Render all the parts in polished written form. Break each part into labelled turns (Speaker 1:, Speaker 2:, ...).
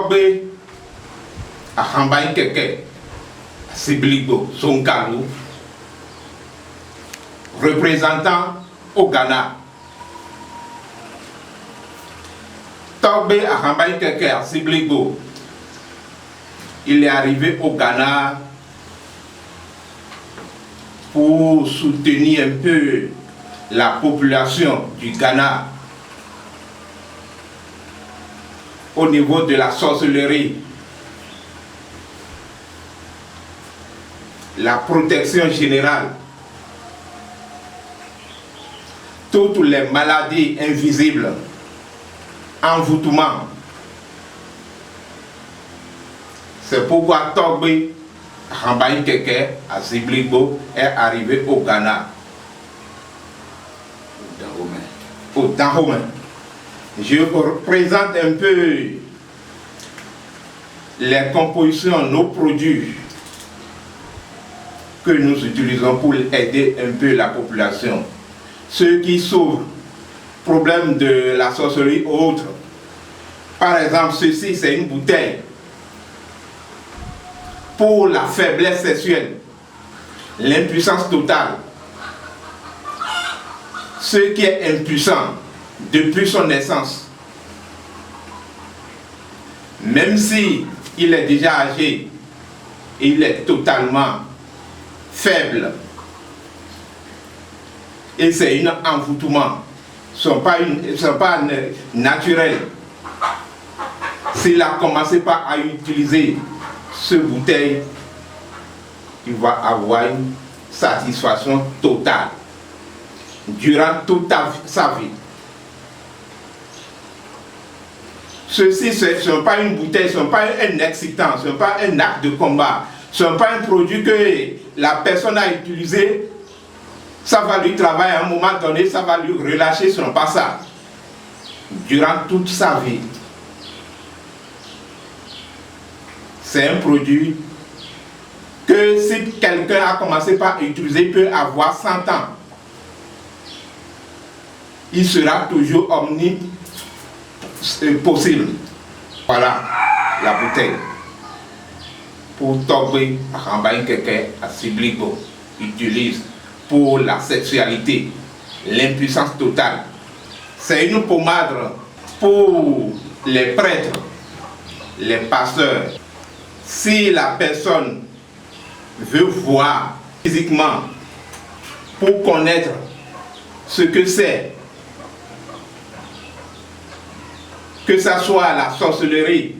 Speaker 1: Togbe, Ahambaï Keke, Sibligo, Sonkalou, représentant au Ghana. Togbe, Ahambaï Keke, Sibligo, il est arrivé au Ghana pour soutenir un peu la population du Ghana au niveau de la sorcellerie, la protection générale, toutes les maladies invisibles, envoûtement. C'est pourquoi Togbe Ahambaï Keke à Sibligo est arrivé au Ghana. Au Dahomey. Je vous présente un peu les compositions, nos produits que nous utilisons pour aider un peu la population. Ceux qui souffrent, problème de la sorcellerie ou autre. Par exemple, ceci c'est une bouteille pour la faiblesse sexuelle, l'impuissance totale. Ce qui est impuissant depuis son naissance, même si il est déjà âgé, il est totalement faible. Et c'est un envoûtement. Ce n'est pas naturel. S'il a commencé par à utiliser ce bouteille, il va avoir une satisfaction totale durant toute sa vie. Ceci, ce n'est pas une bouteille, ce n'est pas un excitant, ce n'est pas un acte de combat, ce n'est pas un produit que la personne a utilisé, ça va lui travailler à un moment donné, ça va lui relâcher, ce n'est pas ça. Durant toute sa vie. C'est un produit que si quelqu'un a commencé par utiliser, il peut avoir 100 ans. Il sera toujours possible. Voilà la bouteille. Pour Togbe Ahambaï Keke à Sibligo, utilise pour la sexualité, l'impuissance totale. C'est une pommade pour les prêtres, les pasteurs. Si la personne veut voir physiquement pour connaître ce que c'est, que ce soit la sorcellerie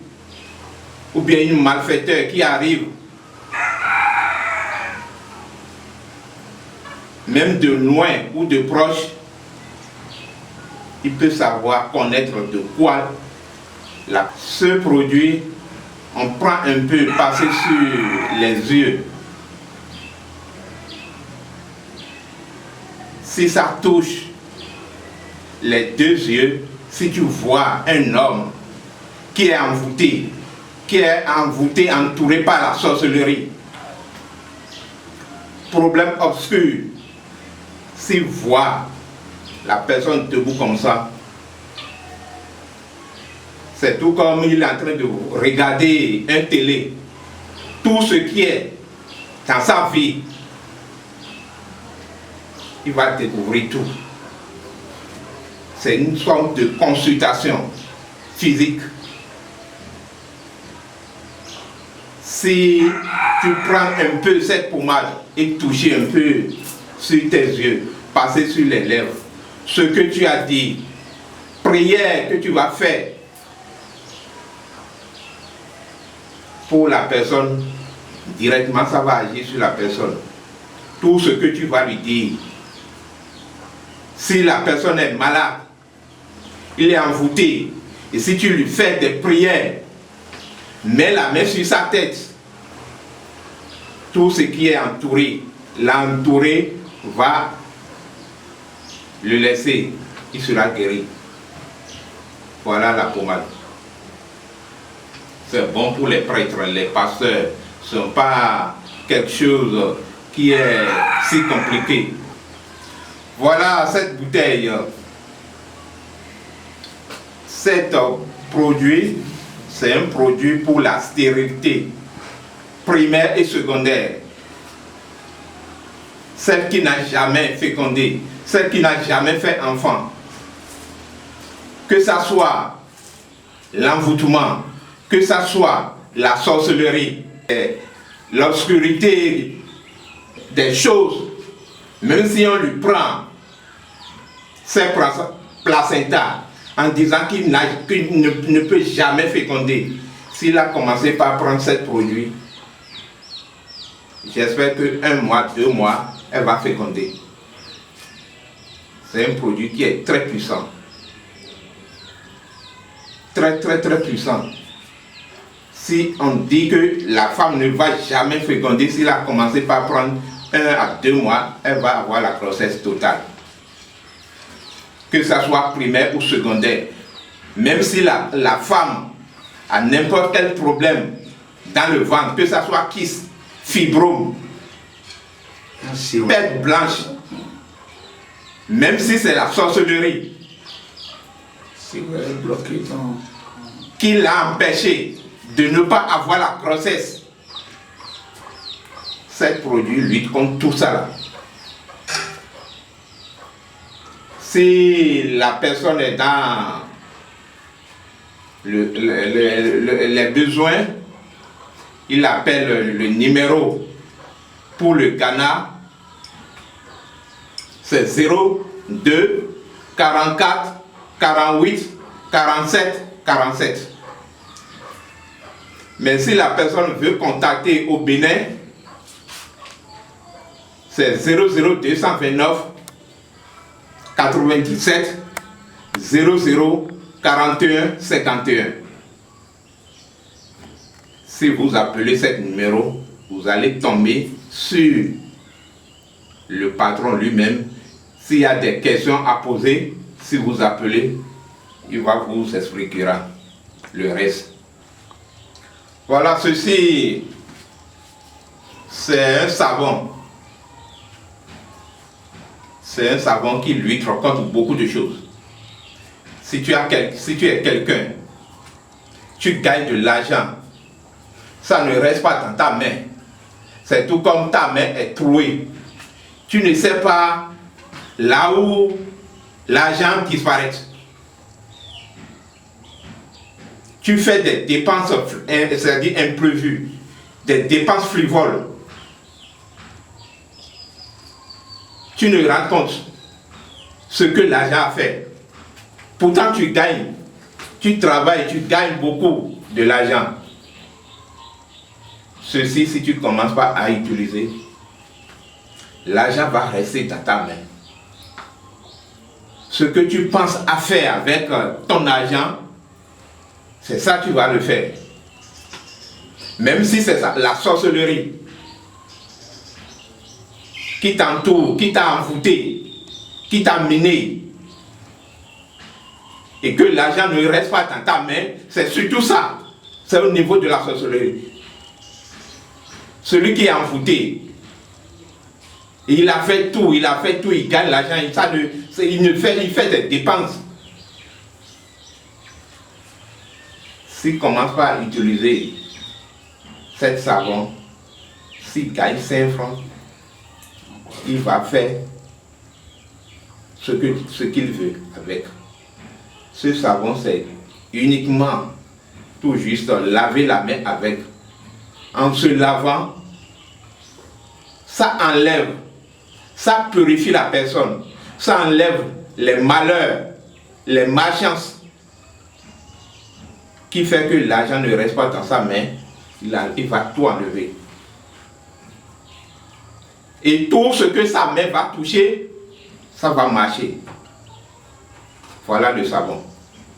Speaker 1: ou bien une malfaiteur qui arrive, même de loin ou de proche, il peut savoir connaître de quoi ce produit. On prend un peu, passer sur les yeux. Si ça touche les deux yeux, si tu vois un homme qui est envoûté, entouré par la sorcellerie, problème obscur, s'il voit la personne debout comme ça, c'est tout comme il est en train de regarder un télé. Tout ce qui est dans sa vie, il va découvrir tout. C'est une sorte de consultation physique. Si tu prends un peu cette pommade et toucher un peu sur tes yeux, passer sur les lèvres, ce que tu as dit, prière que tu vas faire pour la personne, directement ça va agir sur la personne. Tout ce que tu vas lui dire, si la personne est malade, il est envoûté, et si tu lui fais des prières, mets la main sur sa tête, tout ce qui est entouré, l'entouré va le laisser, il sera guéri. Voilà la pommade. C'est bon pour les prêtres, les pasteurs. Ce n'est pas quelque chose qui est si compliqué. Voilà cette bouteille. Cet produit, c'est un produit pour la stérilité primaire et secondaire. Celle qui n'a jamais fécondé, celle qui n'a jamais fait enfant. Que ça soit l'envoûtement, que ça soit la sorcellerie, l'obscurité des choses, même si on lui prend ses placentas en disant qu'il ne peut jamais féconder, s'il a commencé par prendre ce produit, j'espère que 1 mois, 2 mois, elle va féconder. C'est un produit qui est très puissant. Très puissant. Si on dit que la femme ne va jamais féconder, s'il a commencé par prendre 1 à 2 mois, elle va avoir la grossesse totale. Que ça soit primaire ou secondaire. Même si la femme a n'importe quel problème dans le ventre, que ça soit kyste, fibrome, perte blanche, même si c'est la sorcellerie qui l'a empêché de ne pas avoir la grossesse, ce produit lutte contre tout ça là. Si la personne est dans les besoins, il appelle le numéro pour le Ghana, c'est 02 44 48 47 47. Mais si la personne veut contacter au Bénin, c'est 00229 97 00 41 51. Si vous appelez ce numéro, vous allez tomber sur le patron lui-même. S'il y a des questions à poser, si vous appelez, il va vous expliquer le reste. Voilà, ceci, c'est un savon. C'est un savon qui lutte contre beaucoup de choses. Si tu es quelqu'un, tu gagnes de l'argent, ça ne reste pas dans ta main. C'est tout comme ta main est trouée. Tu ne sais pas là où l'argent disparaît. Tu fais des dépenses, c'est-à-dire imprévues, des dépenses frivoles. Tu ne rends compte ce que l'argent a fait. Pourtant tu gagnes, tu travailles, tu gagnes beaucoup de l'argent. Ceci, si tu ne commences pas à utiliser, l'argent va rester dans ta main. Ce que tu penses à faire avec ton argent, c'est ça que tu vas le faire. Même si c'est la sorcellerie qui t'entoure, qui t'a envoûté, qui t'a miné, et que l'argent ne reste pas dans ta main, c'est surtout ça. C'est au niveau de la sorcellerie. Celui qui est envoûté, il a fait tout, il gagne l'argent, il fait des dépenses. S'il commence pas à utiliser cette savon, s'il gagne 5 francs, il va faire ce qu'il veut avec. Ce savon, c'est uniquement tout juste laver la main avec. En se lavant, ça enlève, ça purifie la personne, ça enlève les malheurs, les malchances, qui fait que l'argent ne reste pas dans sa main, il va tout enlever. Et tout ce que sa main va toucher, ça va marcher. Voilà le savon.